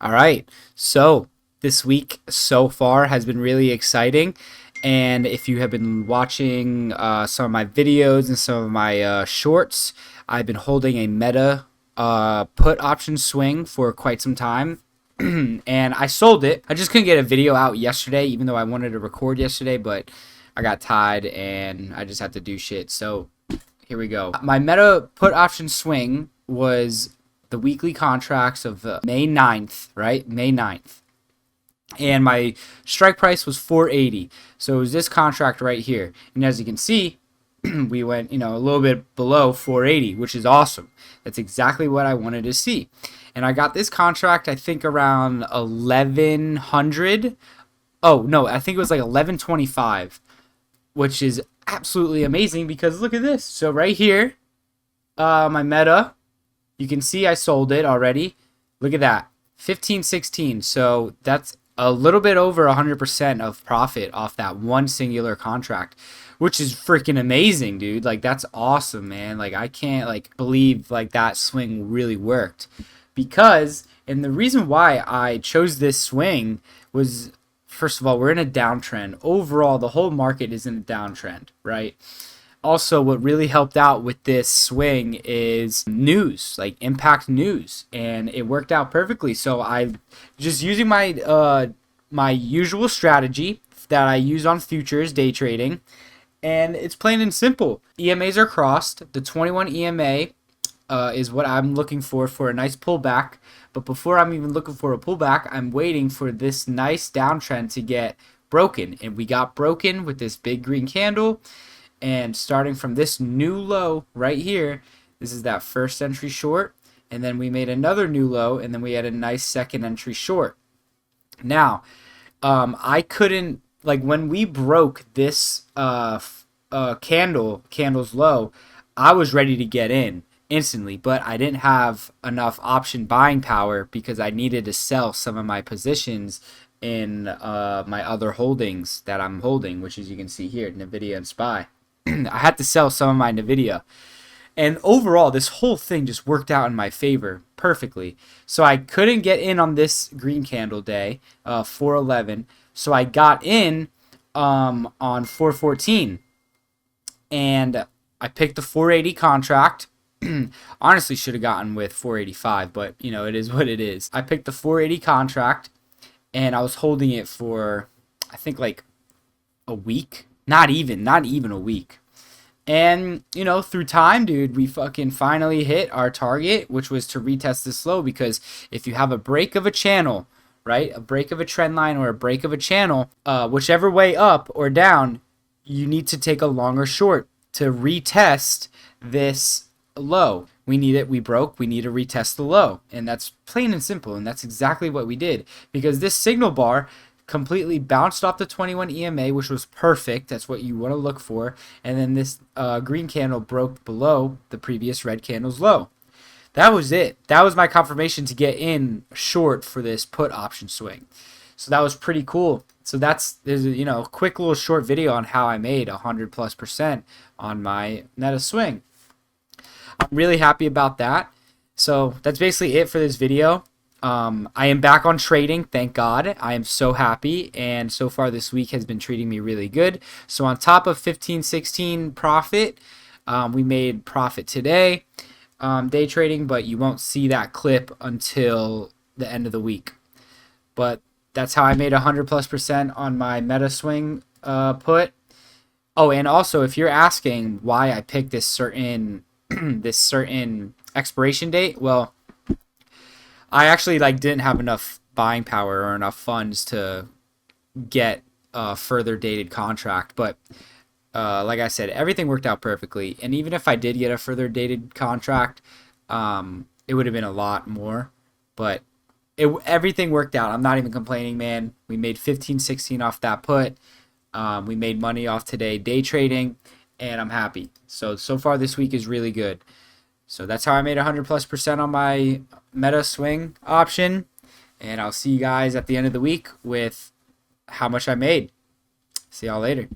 All right. So this week so far has been really exciting. And if you have been watching some of my videos and some of my shorts, I've been holding a meta put option swing for quite some time. And I sold it. I just couldn't get a video out yesterday, even though I wanted to record yesterday, but I got tied and I just had to do shit. So here we go. My meta put option swing was the weekly contracts of May 9th, right? May 9th. And my strike price was 480. So it was this contract right here. And as you can see, we went, a little bit below 480, which is awesome. That's exactly what I wanted to see. And I got this contract, I think, around 1100. Oh, no, I think it was like 1125, which is absolutely amazing because look at this. So right here, my meta, you can see I sold it already. Look at that, 1516. So that's a little bit over 100% of profit off that one singular contract, which is freaking amazing, dude. Like, that's awesome, man. Like, I can't believe that swing really worked. And the reason why I chose this swing was, first of all, we're in a downtrend. Overall, the whole market is in a downtrend, right? Also, what really helped out with this swing is news, like impact news, and it worked out perfectly. So I just using my usual strategy that I use on futures day trading, and it's plain and simple. EMAs are crossed. The 21 EMA is what I'm looking for a nice pullback. But before I'm even looking for a pullback, I'm waiting for this nice downtrend to get broken, and we got broken with this big green candle. And starting from this new low right here, this is that first entry short, and then we made another new low, and then we had a nice second entry short. Now, I couldn't, when we broke this candle's low, I was ready to get in instantly, but I didn't have enough option buying power because I needed to sell some of my positions in my other holdings that I'm holding, which as you can see here, NVIDIA and SPY. I had to sell some of my NVIDIA. And overall, this whole thing just worked out in my favor perfectly. So I couldn't get in on this green candle day, 411. So I got in on 414. And I picked the 480 contract. Honestly, should have gotten with 485, but, it is what it is. I picked the 480 contract, and I was holding it for, I think, a week. Not even a week. And, through time, dude, we fucking finally hit our target, which was to retest this low, because if you have a break of a channel, right, a break of a trend line or a break of a channel, whichever way up or down, you need to take a longer short to retest this low. We need it. We broke. We need to retest the low. And that's plain and simple. And that's exactly what we did, because this signal bar completely bounced off the 21 EMA, which was perfect. That's what you want to look for. And then this green candle broke below the previous red candle's low. That was it. That was my confirmation to get in short for this put option swing. So that was pretty cool. So there's a quick little short video on how I made 100+% on my meta swing. I'm really happy about that. So that's basically it for this video. I am back on trading, thank God. I am so happy, and so far this week has been treating me really good. So on top of 1516 profit, we made profit today, day trading, but you won't see that clip until the end of the week. But that's how I made 100+% on my meta swing put. Oh, and also, if you're asking why I picked this certain this certain expiration date, well, I actually didn't have enough buying power or enough funds to get a further dated contract. But like I said, everything worked out perfectly. And even if I did get a further dated contract, it would have been a lot more. But everything worked out. I'm not even complaining, man. We made 1516 off that put. We made money off today day trading, and I'm happy. So far this week is really good. So that's how I made 100+% on my meta swing option. And I'll see you guys at the end of the week with how much I made. See y'all later.